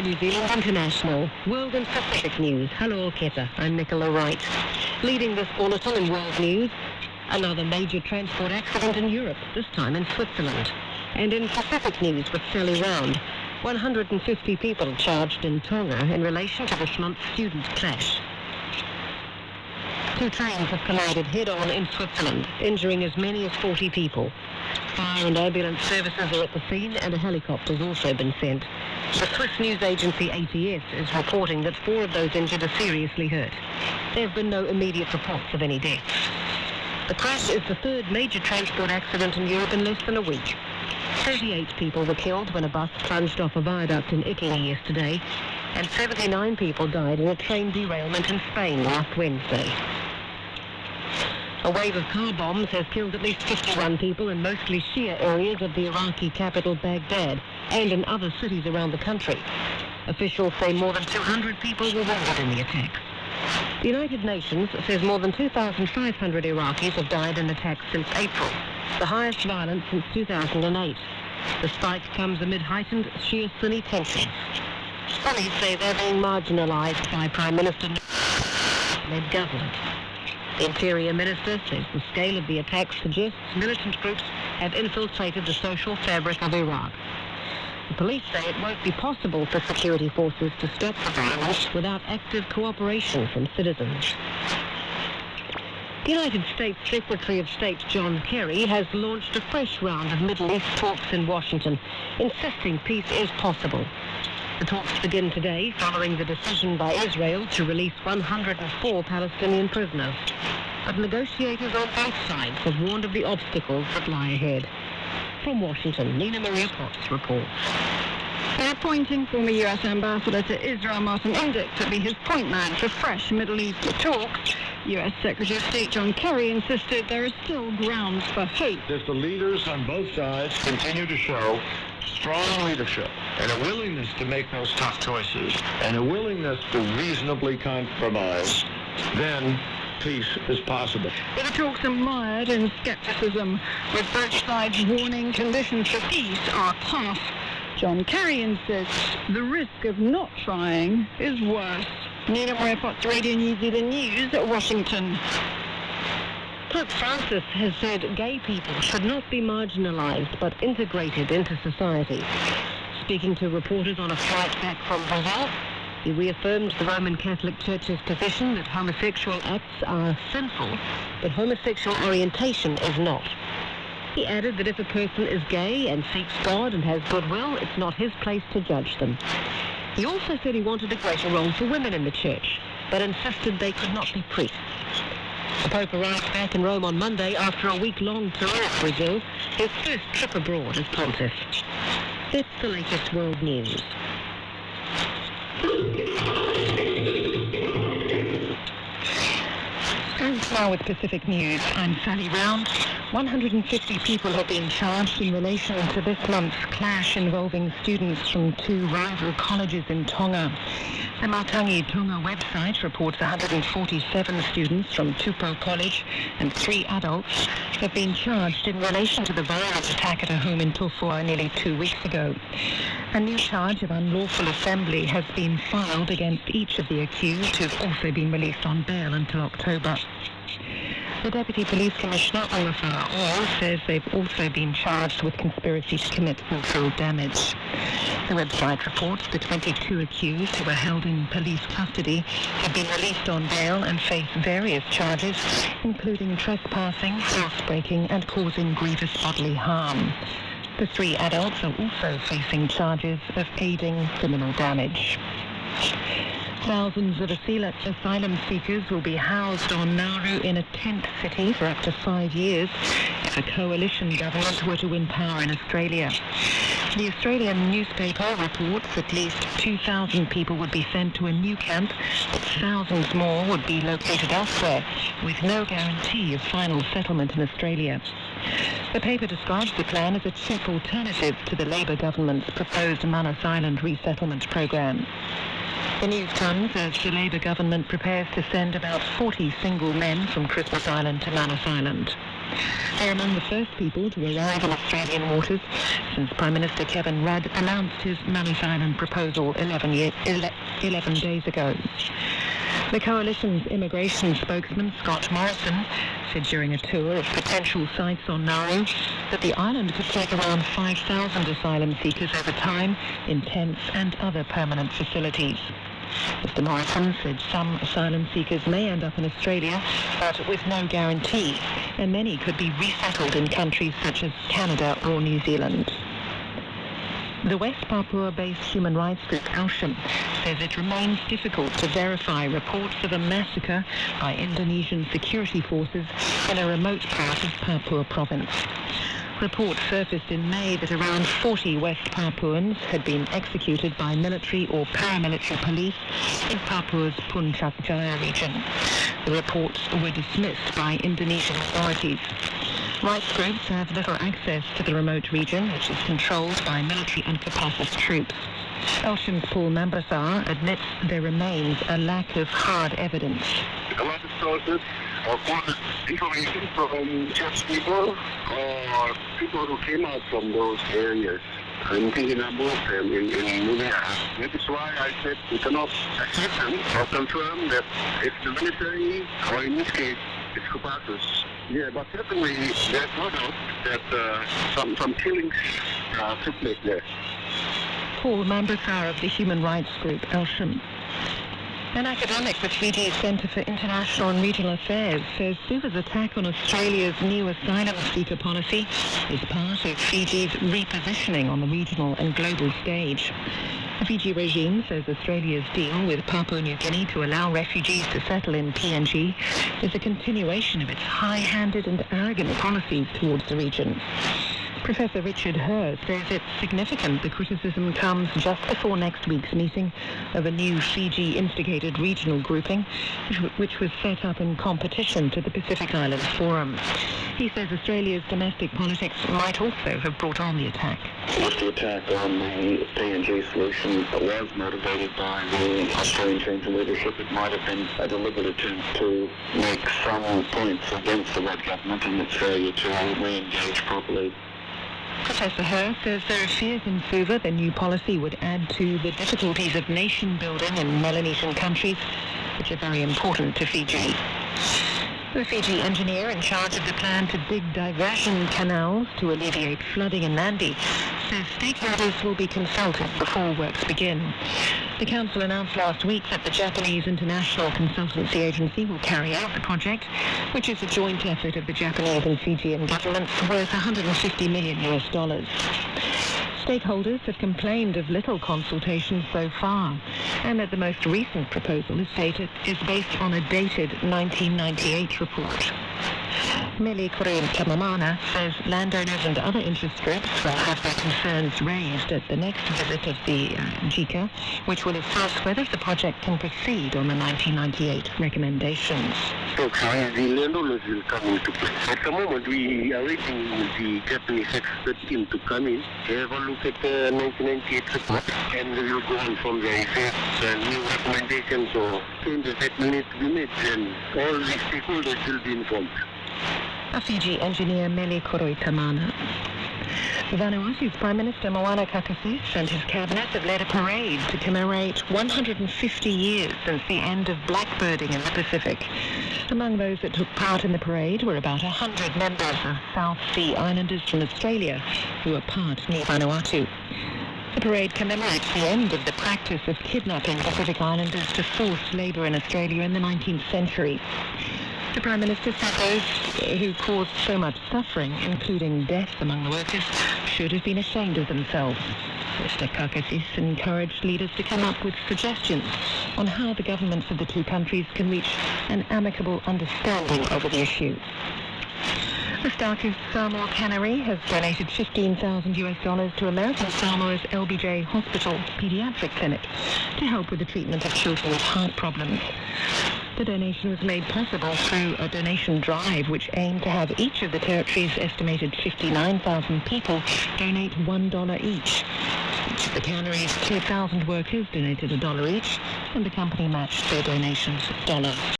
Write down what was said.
New Zealand International, World and Pacific News. Hello, Keta. I'm Nicola Wright. Leading this bulletin in World News, another major transport accident in Europe, this time in Switzerland. And in Pacific News with Sally Round, 150 people charged in Tonga in relation to this month's student clash. Two trains have collided head-on in Switzerland, injuring as many as 40 people. Fire and ambulance services are at the scene and a helicopter has also been sent. The Swiss news agency ATS is reporting that 4 of those injured are seriously hurt. There have been no immediate reports of any deaths. The crash is the third major transport accident in Europe in less than a week. 38 people were killed when a bus plunged off a viaduct in Italy yesterday, and 79 people died in a train derailment in Spain last Wednesday. A wave of car bombs has killed at least 51 people in mostly Shia areas of the Iraqi capital Baghdad and in other cities around the country. Officials say more than 200 people were wounded in the attacks. The United Nations says more than 2,500 Iraqis have died in attacks since April, the highest violence since 2008. The spike comes amid heightened Shia-Sunni tensions. Sunnis say they're being marginalized by Prime Minister-led government. The Interior Minister says the scale of the attack suggests militant groups have infiltrated the social fabric of Iraq. The police say it won't be possible for security forces to stop the violence without active cooperation from citizens. The United States Secretary of State John Kerry has launched a fresh round of Middle East talks in Washington, insisting peace is possible. The talks begin today following the decision by Israel to release 104 Palestinian prisoners. But negotiators on both sides have warned of the obstacles that lie ahead. From Washington, Nina Maria Potts reports. They're appointing former U.S. Ambassador to Israel Martin Indyk to be his point man for fresh Middle East talks. U.S. Secretary of State John Kerry insisted there is still grounds for hope. If the leaders on both sides continue to show strong leadership and a willingness to make those tough choices and a willingness to reasonably compromise, then peace is possible. But the talks are mired in skepticism, with both sides warning conditions for peace are tough. John Kerry insists the risk of not trying is worse. Nina Maria Potts, Radio New Zealand News at Washington. Pope Francis has said gay people should not be marginalized but integrated into society. Speaking to reporters on a flight back from Brazil, he reaffirmed the Roman Catholic Church's position that homosexual acts are sinful, but homosexual orientation is not. He added that if a person is gay and seeks God and has goodwill, it's not his place to judge them. He also said he wanted a greater role for women in the church, but insisted they could not be priests. The Pope arrived back in Rome on Monday after a week-long tour of Brazil, his first trip abroad as pontiff. That's the latest world news. And now with Pacific News, I'm Sally Round. 150 people have been charged in relation to this month's clash involving students from 2 rival colleges in Tonga. The Matangi Tonga website reports 147 students from Tupou College and 3 adults have been charged in relation to the violent attack at a home in Tofua nearly 2 weeks ago. A new charge of unlawful assembly has been filed against each of the accused, who've also been released on bail until October. The Deputy Police Commissioner, Olafar Orr, says they've also been charged with conspiracy to commit willful damage. The website reports the 22 accused who were held in police custody have been released on bail and face various charges, including trespassing, housebreaking and causing grievous bodily harm. The 3 adults are also facing charges of aiding criminal damage. Thousands of asylum seekers will be housed on Nauru in a tent city for up to 5 years if a coalition government were to win power in Australia. The Australian newspaper reports at least 2,000 people would be sent to a new camp, but thousands more would be located elsewhere, with no guarantee of final settlement in Australia. The paper describes the plan as a cheap alternative to the Labor government's proposed Manus Island resettlement program. The news comes as the Labour government prepares to send about 40 single men from Christmas Island to Manus Island. They're among the first people to arrive in Australian waters since Prime Minister Kevin Rudd announced his Manus Island proposal 11 days ago. The Coalition's immigration spokesman, Scott Morrison, said during a tour of potential sites on Nauru that the island could take around 5,000 asylum seekers over time in tents and other permanent facilities. Mr. Morrison said some asylum seekers may end up in Australia, but with no guarantee, and many could be resettled in countries such as Canada or New Zealand. The West Papua-based human rights group ALSHAM says it remains difficult to verify reports of a massacre by Indonesian security forces in a remote part of Papua province. Reports surfaced in May that around 40 West Papuans had been executed by military or paramilitary police in Papua's Puncak Jaya region. The reports were dismissed by Indonesian authorities. Rights groups have little access to the remote region, which is controlled by military and Kopassus troops. ALSHAM's Paul Mambrasar admits there remains a lack of hard evidence. A lot of sources or quoted information from just people or people who came out from those areas, including a number of them in Munea. That is why I said we cannot ascertain or confirm that it's the military or in this case it's Kopassus. Yeah, but certainly there's no doubt that some killings took place there. Paul Mambrasar of the human rights group ALSHAM. An academic with Fiji's Centre for International and Regional Affairs says Suva's attack on Australia's new asylum seeker policy is part of Fiji's repositioning on the regional and global stage. The Fiji regime says Australia's deal with Papua New Guinea to allow refugees to settle in PNG is a continuation of its high-handed and arrogant policies towards the region. Professor Richard Herr says it's significant the criticism comes just before next week's meeting of a new Fiji-instigated regional grouping, which was set up in competition to the Pacific Islands Forum. He says Australia's domestic politics might also have brought on the attack. If the attack on the PNG solution was motivated by the Australian change in leadership, it might have been a deliberate attempt to make some points against the Red government and its failure to re-engage properly. Professor Herr says there are fears in Suva the new policy would add to the difficulties of nation building in Melanesian countries, which are very important to Fiji. The Fiji engineer in charge of the plan to dig diversion canals to alleviate flooding in Nadi says stakeholders will be consulted before works begin. The council announced last week that the Japanese International Consultancy Agency will carry out the project, which is a joint effort of the Japanese and Fijian governments worth $150 million. Stakeholders have complained of little consultation so far, and that the most recent proposal is based on a dated 1998 report. Meli Tamamana says landowners and other interest groups will have their concerns raised at the next visit of the JICA, which will assess whether the project can proceed on the 1998 recommendations. So the landowners will come into play. At the moment, we are waiting for the Japanese expert team to come in, have a look at the 1998 report, and we will go on from there. If there's new recommendations or changes that will need to be made, then all the stakeholders will be informed. A Fiji engineer, Meli Tamana. Vanuatu's Prime Minister Moana Kakasis and his cabinet have led a parade to commemorate 150 years since the end of blackbirding in the Pacific. Among those that took part in the parade were about 100 members of South Sea Islanders from Australia who are part near Vanuatu. The parade commemorates the end of the practice of kidnapping Pacific Islanders to forced labour in Australia in the 19th century. The Prime Minister said those who caused so much suffering, including deaths among the workers, should have been ashamed of themselves. Mr. Kakasis encouraged leaders to come up with suggestions on how the governments of the two countries can reach an amicable understanding over the issue. The Starkist Samoa Cannery has donated $15,000 to American Samoa's LBJ Hospital Pediatric Clinic to help with the treatment of children with heart problems. The donation was made possible through a donation drive which aimed to have each of the territory's estimated 59,000 people donate $1 each. Each of the cannery's 2,000 workers donated $1 each, and the company matched their donations $1.